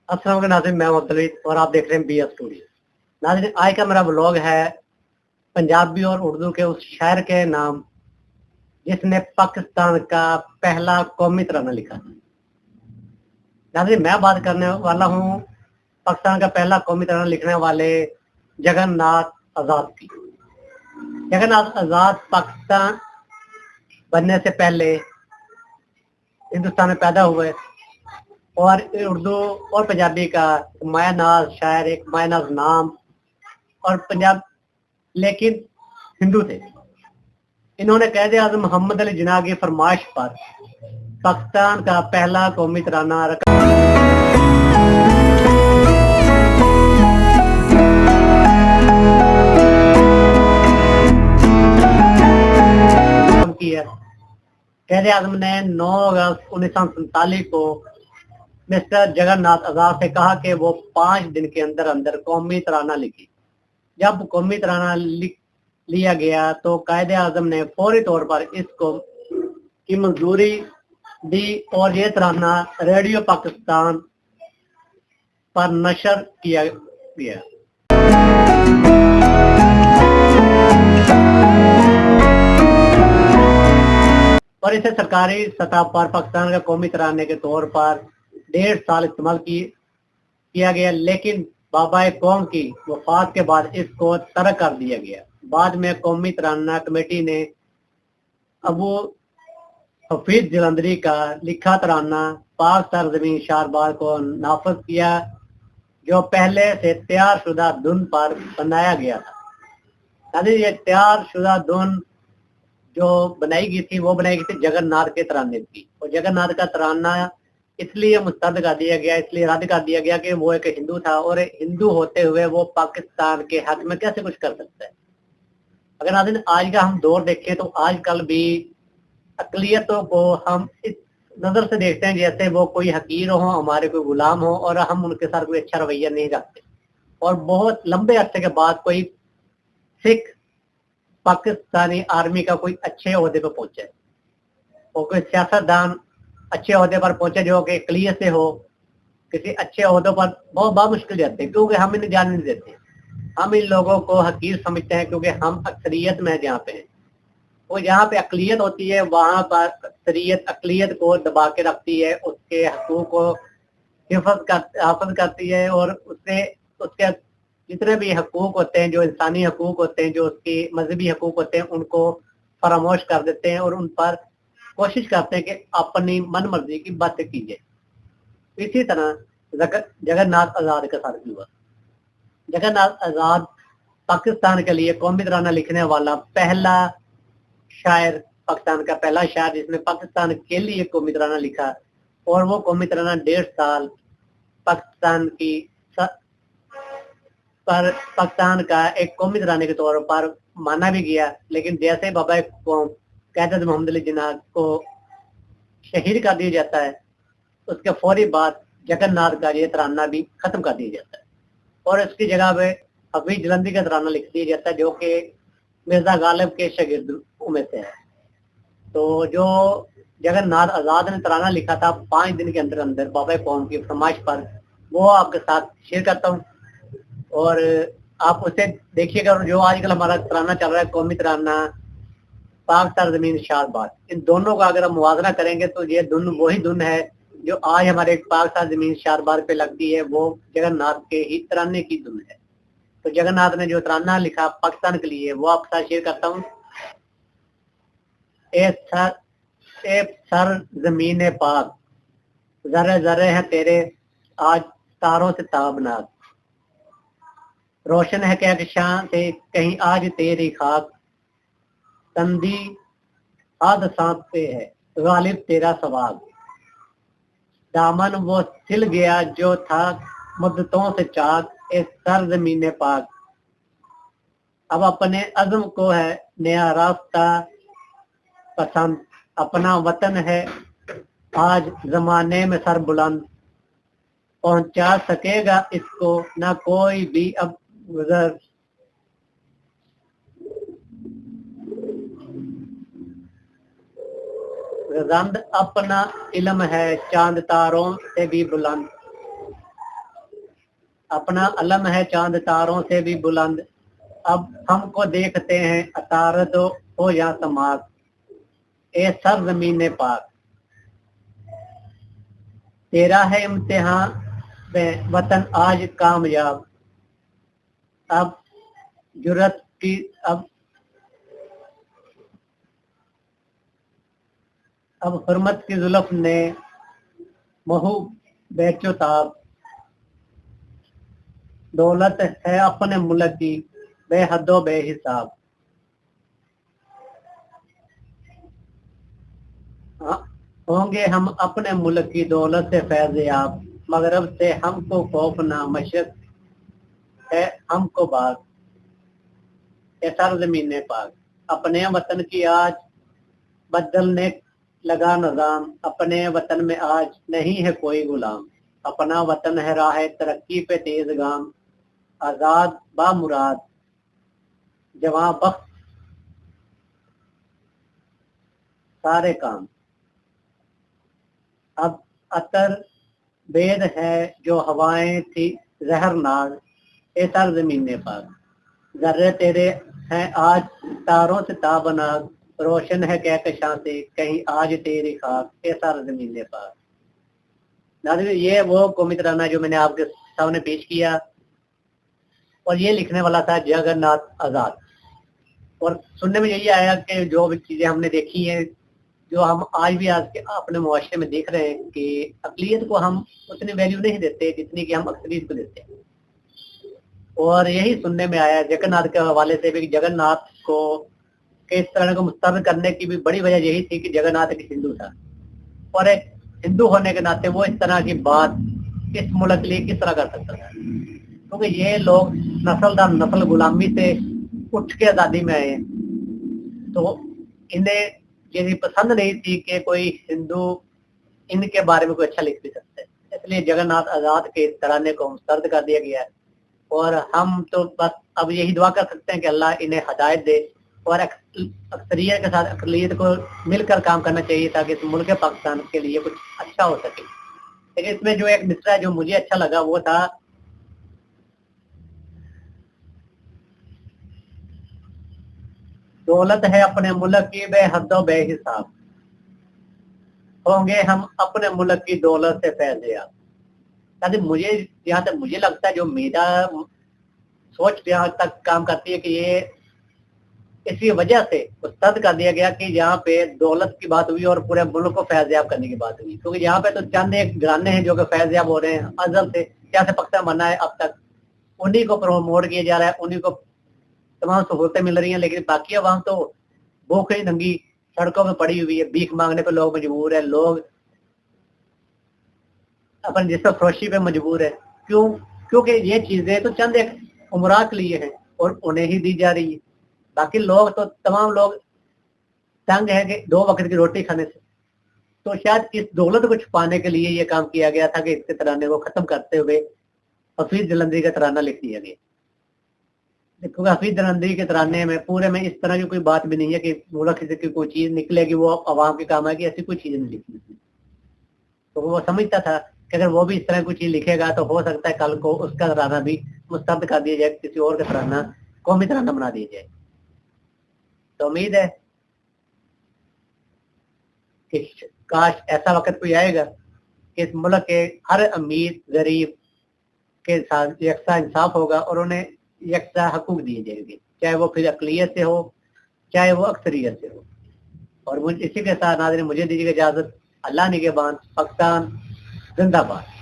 अस्सलाम वालेकुम नाज़रीन, मैं अब्दुल और आप देख रहे हैं बी एस स्टूडियो। नाज़रीन, आज का मेरा व्लॉग है पंजाबी और उर्दू के उस शायर के नाम जिसने पाकिस्तान का पहला कौमी तराना लिखा था। नाज़रीन, मैं बात करने वाला हूँ पाकिस्तान का पहला कौमी तराना लिखने वाले जगन्नाथ आज़ाद की। जगन्नाथ आज़ाद पाकिस्तान बनने से पहले हिंदुस्तान में पैदा हुए और उर्दू और पंजाबी का मायानाज शायर, एक मायानाज नाम और पंजाब, लेकिन हिंदू थे। इन्होंने कैद आज़म मोहम्मद अली जिन्ना की फरमाइश पर पाकिस्तान का पहला कौमी तराना किया। कैद आज़म ने 9 अगस्त 1947 को मिस्टर जगन्नाथ आज़ाद से कहा कि वो 5 दिन के अंदर अंदर कौमी तराना लिखी। जब कौमी तराना लिया गया तो कायदे आज़म ने फौरी तौर पर इसको की मंजूरी दी और ये तराना रेडियो पाकिस्तान पर नशर किया गया। और इसे सरकारी सतह पर पाकिस्तान का कौमी तराने के तौर पर 1.5 साल इस्तेमाल किया गया, लेकिन बाबा कौम की वफात के बाद इसको तर्क कर दिया गया। बाद में कौमी तराना कमेटी ने अबू हफीज जलंधरी का लिखा तराना पाक सरजमीन शारबाग को नाफज किया, जो पहले से तैयार शुदा धुन पर बनाया गया था। ये तैयार शुदा धुन जो बनाई गई थी वो बनाई गई थी जगन्नाथ के तराने की, और जगन्नाथ का तराना इसलिए मुस्तरद कर दिया गया, इसलिए रद्द कर दिया गया कि वो एक हिंदू था और हिंदू होते हुए वो पाकिस्तान के हक में कैसे कुछ कर सकता है। अगर आज का हम दौर देखें तो आजकल भी अकलियतों को हम इस नजर से देखते हैं जैसे वो कोई हकीर हो, हमारे कोई गुलाम हो, और हम उनके साथ कोई अच्छा रवैया नहीं रखते। और बहुत लंबे अरसे के बाद कोई सिख पाकिस्तानी आर्मी का कोई अच्छे ओहदे पर पहुंचे और कोई सियासतदान अच्छे ओहदे पर पहुंचे जो कि अकलियत से हो, किसी अच्छे ओहदों पर बहुत मुश्किल जाते हैं, क्योंकि हम इन्हें जाने नहीं देते। हम इन लोगों को हकीर समझते हैं क्योंकि हम अक्सरियत में जहाँ पे हैं, वो जहाँ पे अकलियत होती है वहां पर अक्सरियत अकलियत को दबा के रखती है, उसके हकूक को हिफाजत करती है, और उसके जितने भी हकूक होते हैं, जो इंसानी हकूक होते हैं, जो उसकी मजहबी हकूक होते हैं, उनको फरामोश कर देते हैं और उन पर कोशिश करते हैं कि अपनी मन मर्जी की बातें की जाए। इसी तरह जगन्नाथ आज़ाद के साथ भी हुआ। जगन्नाथ आज़ाद पाकिस्तान के लिए कौमी तराना लिखने वाला पहला शायर, पाकिस्तान का पहला शायर जिसने पाकिस्तान के लिए कौमी तराना लिखा, और वो कौमी तराना 1.5 साल पाकिस्तान का एक कौमी तराने के तौर पर माना भी गया। लेकिन जैसे बाबा कौम कैद आज़म मोहम्मद अली जिन्ना को शहीद कर दिया जाता है, उसके फौरी बाद जगन्नाथ का ये तराना भी खत्म कर दिया जाता है और इसकी जगह पे हफीज जलंधरी का तराना लिख दिया जाता है, जो कि मिर्जा गालिब के शागिर्दों में से है। तो जो जगन्नाथ आज़ाद ने तराना लिखा था 5 दिन के अंदर अंदर बाबा कौम की फरमाइश पर, वो आपके साथ शेयर करता हूँ और आप उसे देखिएगा। और जो आजकल हमारा तराना चल रहा है कौमी तराना पाक सरजमीन शारबाग, इन दोनों का अगर हम मुवाजना करेंगे तो ये धुन वही धुन है जो आज हमारे पाक सरजमीन शारबाग पे लगती है, वो जगन्नाथ के ही तराने की धुन है। तो जगन्नाथ ने जो तराना लिखा पाकिस्तान के लिए वो आपके साथ शेयर करता हूँ। ए सर जमीन पाक, जरे जरे है तेरे आज तारों से ताबनाक, रोशन है कहकशां से कहीं आज तेरी खाक, तंदी हादसात पे है गालिब तेरा सवाग, दामन वो सिल गया जो था मुद्दतों से चाक, ए सर जमीन पाक, अब अपने अज़म को है नया रास्ता पसंद, अपना वतन है आज जमाने में सर बुलंद, पहुंचा सकेगा इसको ना कोई भी अब गुजर, रंद अपना इल्म है चांद तारों से भी बुलंद, अपना अलम है चांद तारों से भी बुलंद, अब हमको देखते हैं अतारत हो या समात, ए सर जमीन पाक, तेरा है इम्तिहान में वतन आज कामयाब, अब जुर्रत की अब हुर्मत की जुल्फ ने महू बेचो ताब, दौलत है अपने मुल्क की बेहदो बेहिसाब। होंगे हम अपने मुल्क की दौलत से फैज़याब, मगरब से हमको खौफ ना मशरक है हमको बाग, ए सरज़मीन पाक, अपने वतन की आज बदलने लगा निज़ाम, अपने वतन में आज नहीं है कोई गुलाम, अपना वतन है राह तरक्की पे तेज गाम, आजाद बामुराद जवां बख्त सारे काम, अब अतर बेद है जो हवाएं थी जहरनाक, ए सरज़मीन पाक, जर्रे तेरे हैं आज तारों से ताबनाक, रोशन है कहकशां से कहीं आज तेरी खाक, ए सरज़मीन पाक। नाज़रीन, ये वो कौमी तराना जो मैंने आपके सामने पेश किया, और ये लिखने वाला था जगन्नाथ आजाद। और सुनने में यही आया कि जो भी चीजें हमने देखी हैं, जो हम आज भी आज के अपने मुआशरे में देख रहे हैं कि अक़लियत को हम उतनी वैल्यू नहीं देते जितनी कि हम अक्सरियत को देते हैं। और यही सुनने में आया जगन्नाथ के हवाले से भी, जगन्नाथ को इस तरह को मुस्तरद करने की भी बड़ी वजह यही थी कि जगन्नाथ एक हिंदू था, और एक हिंदू होने के नाते वो इस तरह की बात इस मुल्क के लिए किस तरह कर सकता था, क्योंकि ये लोग नस्ल दर नस्ल गुलामी से उठ के आज़ादी में आए, तो इन्हें ये पसंद नहीं थी कि कोई हिंदू इनके बारे में कोई अच्छा लिख भी सकता है, इसलिए जगन्नाथ आजाद के इस तराने को मुस्तरद कर दिया गया है। और हम तो बस अब यही दुआ कर सकते हैं कि अल्लाह इन्हें हदायत दे, और अक्सरियत के साथ अक़लियत को मिलकर काम करना चाहिए ताकि इस मुल्क पाकिस्तान के लिए कुछ अच्छा हो सके। लेकिन इसमें जो एक मिसरा जो मुझे अच्छा लगा वो था, दौलत है अपने मुल्क की बेहदो बेहिसाब, होंगे हम अपने मुल्क की दौलत से फैज़याब। ताकि मुझे जहाँ तक मुझे लगता है, जो मेरा सोच यहाँ तक काम करती है कि ये इसी वजह से मुस्तरद कर दिया गया कि यहाँ पे दौलत की बात हुई और पूरे मुल्क को फैज़याब करने की बात हुई, क्योंकि यहाँ पे तो चंद एक घराने हैं जो कि फैज़याब हो रहे हैं अज़ल से, जैसे पाकिस्तान बना है अब तक उन्हीं को प्रमोट किया जा रहा है, उन्हीं को तमाम सहूलतें मिल रही हैं, लेकिन बाकी अवाम तो भूखी नंगी सड़कों में पड़ी हुई है, भीख मांगने पे लोग मजबूर है, लोग अपन जिससे फरोशी पे मजबूर है। क्यों? क्योंकि ये चीजें तो चंद एक उमरा के लिए हैं और उन्हें ही दी जा रही है, बाकी लोग तो तमाम लोग तंग है कि 2 वक्त की रोटी खाने से। तो शायद इस दौलत को छुपाने के लिए ये काम किया गया था कि इसके तराने को खत्म करते हुए हफीज जलंधरी का तराना लिख दिया गया। क्योंकि हफीज जलंधरी के तराने में पूरे में इस तरह की कोई बात भी नहीं है कि मुल्क से कोई चीज निकलेगी वो अवाम के काम आएगी, ऐसी कोई चीज नहीं लिखी। तो वो समझता था कि अगर वो भी इस तरह कोई चीज लिखेगा तो हो सकता है कल को उसका तराना भी मुस्तरद कर दिया जाए, किसी और का तराना कौमी तराना बना दिया जाए। तो उम्मीद है कि काश ऐसा वक्त कोई आएगा कि इस मुल्क के हर अमीर गरीब के साथ यकसा इंसाफ होगा और उन्हें यकसा हकूक दिए जाएंगे, चाहे वो फिर अक़लियत से हो चाहे वो अक्सरियत से हो। और मुझे इसी के साथ नाज़रीन मुझे दीजिएगा इजाजत। अल्लाह निगहबान। पाकिस्तान जिंदाबाद।